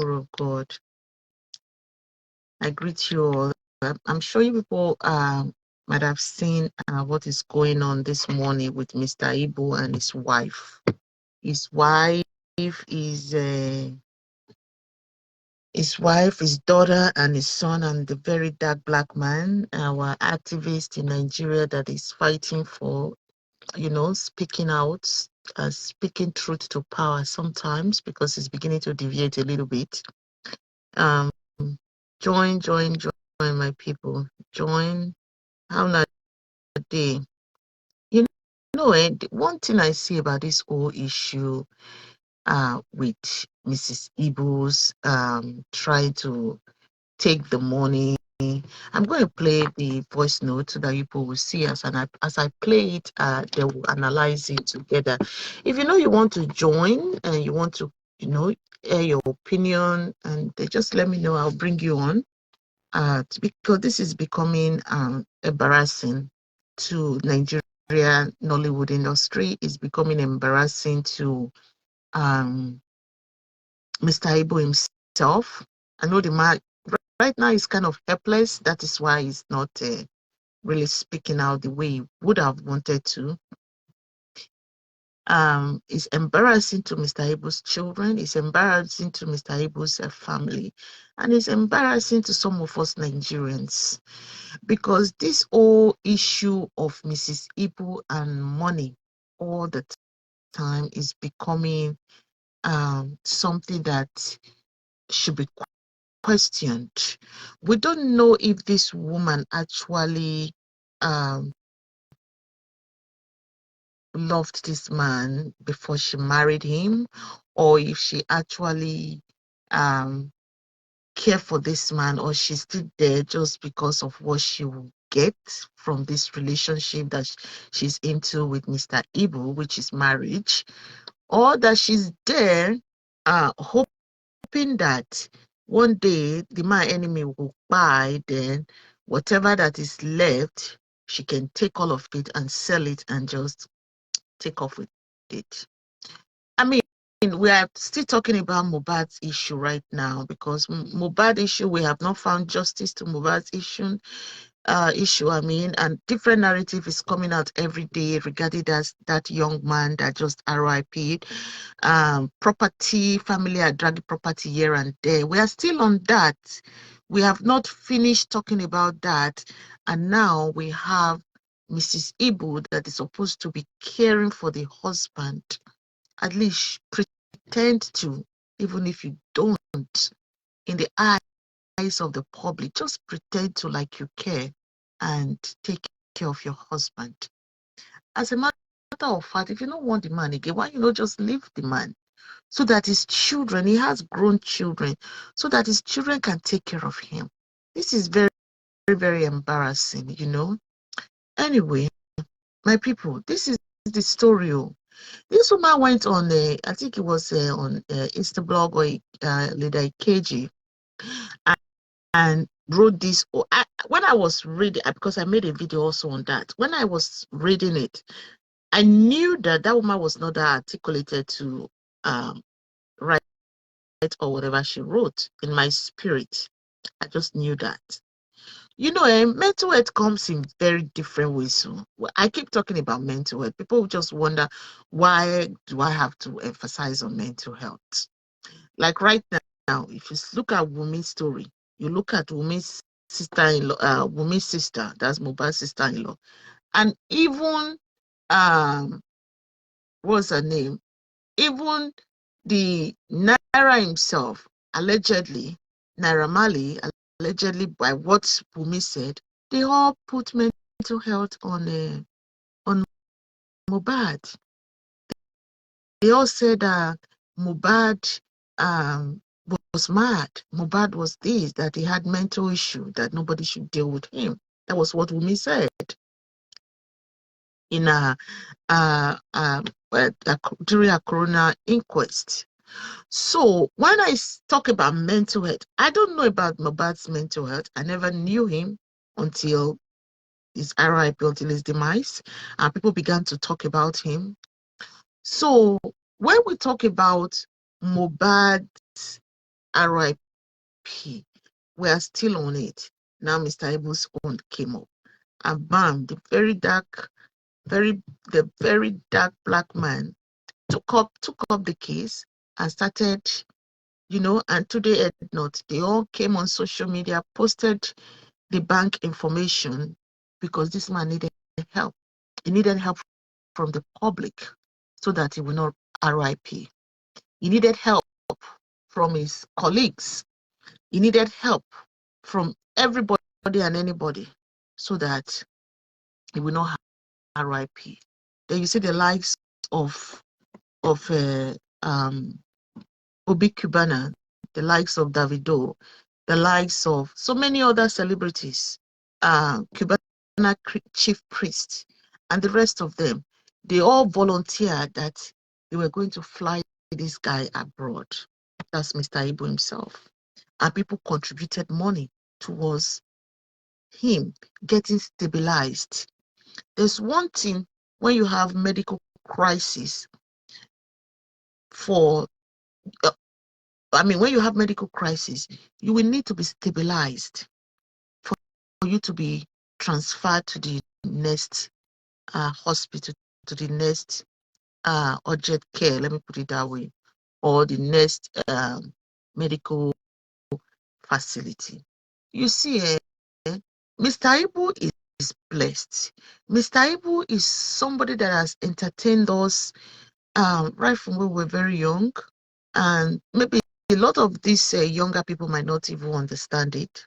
people of God. I greet you all. I'm sure you people might have seen what is going on this morning with Mr. Ibu and his wife. His wife is his daughter, and his son, and the very dark black man, our activist in Nigeria that is fighting for, speaking out, speaking truth to power sometimes, because it's beginning to deviate a little bit. Join, my people. Join. How not a day. You one thing I see about this whole issue with Mrs. Ibu's trying to take the money. I'm going to play the voice note so that people will see us, and as I play it, they will analyze it together. If you want to join and you want to, air your opinion, and they just let me know. I'll bring you on. Because this is becoming embarrassing to Nigeria Nollywood industry. It's becoming embarrassing to Mr. Ibu himself. I know the man right now is kind of helpless. That is why he's not really speaking out the way he would have wanted to. It's embarrassing to Mr. Ibu's children. It's embarrassing to Mr. Ibu's family. And it's embarrassing to some of us Nigerians. Because this whole issue of Mrs. Ibu and money all the time is becoming something that should be questioned. We don't know if this woman actually loved this man before she married him, or if she actually care for this man, or she's still there just because of what she will get from this relationship that she's into with Mr. Ibu, which is marriage, or that she's there hoping that one day the man enemy will buy, then whatever that is left, she can take all of it and sell it and just take off with it. I mean, we are still talking about Mohbad's issue right now, because Mohbad issue, we have not found justice to Mohbad's issue. And different narrative is coming out every day regarding that young man that just RIP'd. Property, family are dragging property here and there. We are still on that. We have not finished talking about that. And now we have Mrs. Ibu that is supposed to be caring for the husband. At least pretend to, even if you don't, in the eyes of the public, just pretend to like you care and take care of your husband. As a matter of fact, if you don't want the man again, why you not just leave the man, so that his children, he has grown children, so that his children can take care of him? This is very, very, very embarrassing, Anyway, my people, this is the story. This woman went on, I think it was on Instablog or Leader KG, and wrote this. When I was reading, because I made a video also on that, when I was reading it, I knew that woman was not that articulated to write or whatever she wrote. In my spirit, I just knew that. Mental health comes in very different ways. So I keep talking about mental health. People just wonder, why do I have to emphasize on mental health? Like right now, if you look at Wumi's story, you look at Wumi's sister-in-law, Wumi's sister, that's Mohbad's sister-in-law, and even what's her name? Even the Naira himself, allegedly, Naira Marley, allegedly by what Wumi said, they all put mental health on Mohbad. They all said Mohbad was mad. Mohbad was this, that he had mental issue, that nobody should deal with him. That was what Wumi said in during a coroner inquest. So when I talk about mental health, I don't know about Mohbad's mental health. I never knew him until his RIP, until his demise, and people began to talk about him. So when we talk about Mohbad's RIP. We are still on it. Now Mr. Ibu's own came up. And bam, the very dark black man took up the case and started, and today not, they all came on social media, posted the bank information because this man needed help. He needed help from the public so that he will not RIP. He needed help from his colleagues. He needed help from everybody and anybody so that he will not RIP. Then you see the likes of Obi Cubana, the likes of Davido, the likes of so many other celebrities, Cubana chief priest, and the rest of them. They all volunteered that they were going to fly this guy abroad. That's Mr. Ibu himself. And people contributed money towards him getting stabilized. There's one thing when you have medical crisis when you have medical crisis, you will need to be stabilized for you to be transferred to the next hospital, to the next urgent care, let me put it that way, or the next medical facility. You see, Mr. Ibu is blessed. Mr. Ibu is somebody that has entertained us right from when we were very young, and maybe a lot of these younger people might not even understand it.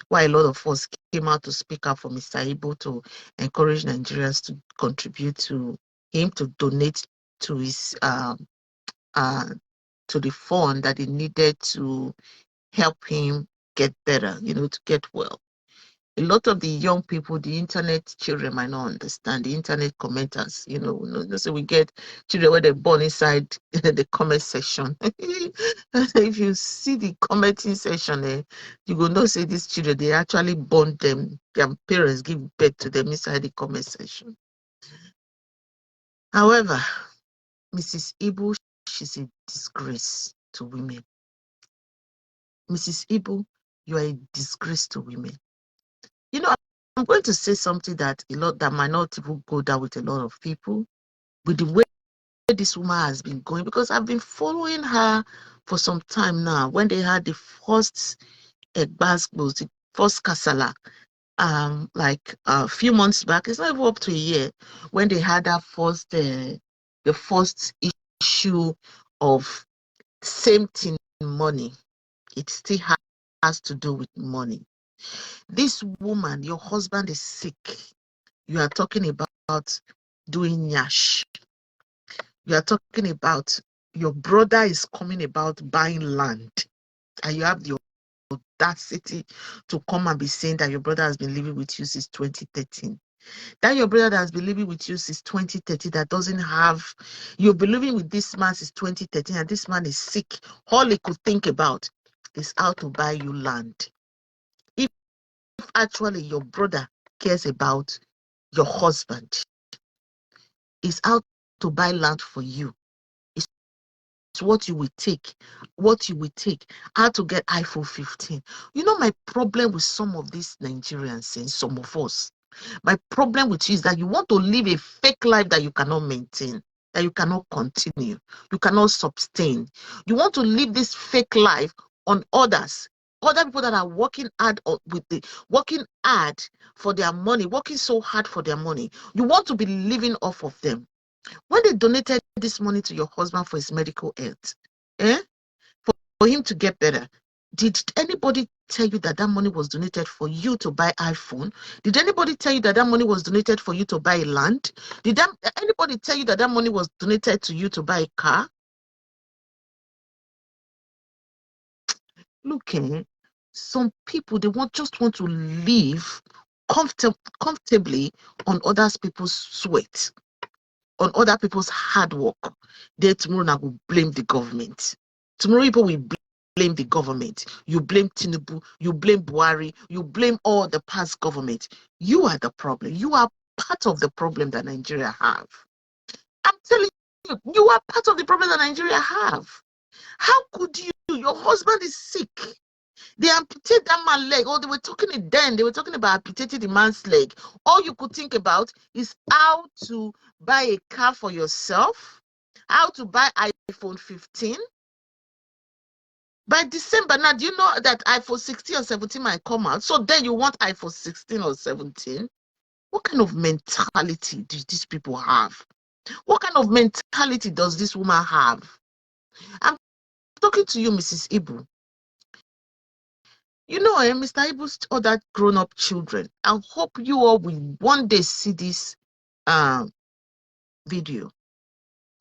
Why a lot of us came out to speak up for Mr. Ibu to encourage Nigerians to contribute to him, to donate to his to the fund that he needed to help him get better, to get well. A lot of the young people, the internet children might not understand, the internet commenters, so we get children where they're born inside the comment section. If you see the commenting section, you will not say these children, they actually born them, their parents give birth to them inside the comment section. However, Mrs. Ibu, she's a disgrace to women. Mrs. Ibu, you are a disgrace to women. I'm going to say something that might not even go down with a lot of people, with the way this woman has been going, because I've been following her for some time now. When they had the first Basbos, the first Kasala, like a few months back, it's not even up to a year, when they had that the first issue of same thing money. It still has to do with money. This woman, your husband is sick. You are talking about doing nyash. You are talking about your brother is coming about buying land. And you have the audacity to come and be saying that your brother has been living with you since 2013. That your brother that has been living with you since 2013 that doesn't have, you've been living with this man since 2013 and this man is sick. All he could think about is how to buy you land. If actually your brother cares about your husband, is how to buy land for you. It's what you will take, how to get iPhone 15. My problem with some of these Nigerians and some of us, my problem with you is that you want to live a fake life that you cannot maintain, that you cannot continue, you cannot sustain. You want to live this fake life on others, other people that are working hard for their money, working so hard for their money. You want to be living off of them. When they donated this money to your husband for his medical health, for him to get better, did anybody tell you that money was donated for you to buy iPhone? Did anybody tell you that money was donated for you to buy land? Did anybody tell you that money was donated to you to buy a car? Look, some people, they just want to live comfortably on other people's sweat, on other people's hard work. Then tomorrow I will blame the government. Tomorrow people will blame the government. You blame Tinubu, you blame Buhari, you blame all the past government. You are the problem. You are part of the problem that Nigeria have. I'm telling you, you are part of the problem that Nigeria have. How could you? Your husband is sick. They amputate that man's leg. Or they were talking it then. They were talking about amputating the man's leg. All you could think about is how to buy a car for yourself, how to buy iPhone 15. By December, now, do you know that iPhone 16 or 17 might come out? So then you want iPhone 16 or 17? What kind of mentality do these people have? What kind of mentality does this woman have? I'm talking to you, Mrs. Ibu. You know, Mr. Ibu's other grown-up children. I hope you all will one day see this video.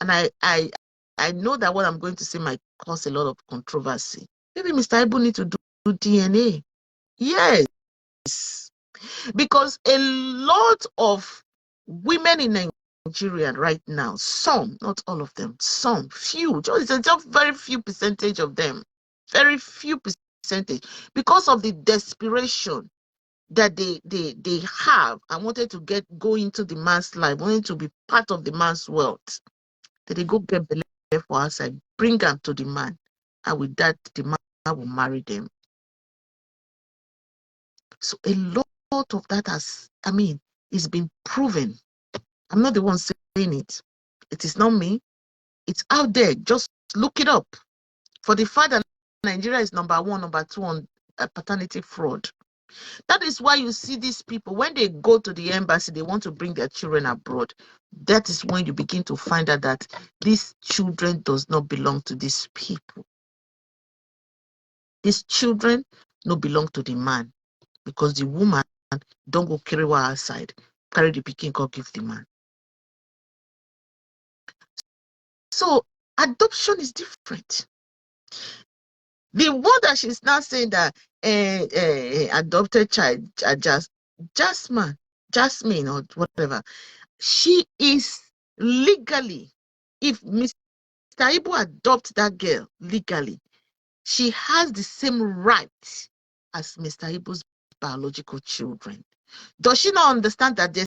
And I know that what I'm going to say might cause a lot of controversy. Maybe Mr. Ibu need to do DNA. Yes. Because a lot of women in Nigeria right now, some, not all of them, some, few, just very few percentage of them, very few percentage, because of the desperation that they have and wanted to go into the man's life, wanted to be part of the man's world, that they go get belay for outside, bring them to the man, and with that, the man will marry them. So a lot of that it's been proven. I'm not the one saying it. It is not me. It's out there. Just look it up. For the fact that Nigeria is number 1, number 2 on paternity fraud. That is why you see these people, when they go to the embassy, they want to bring their children abroad. That is when you begin to find out that these children does not belong to these people. These children don't belong to the man, because the woman don't go carry her outside, carry the pikin, go give the man. So adoption is different. The one that she's now saying that adopted child, Jasmine or whatever, she is legally, if Mr. Ibu adopts that girl legally, she has the same right as Mr. Ibu's biological children. Does she not understand that there's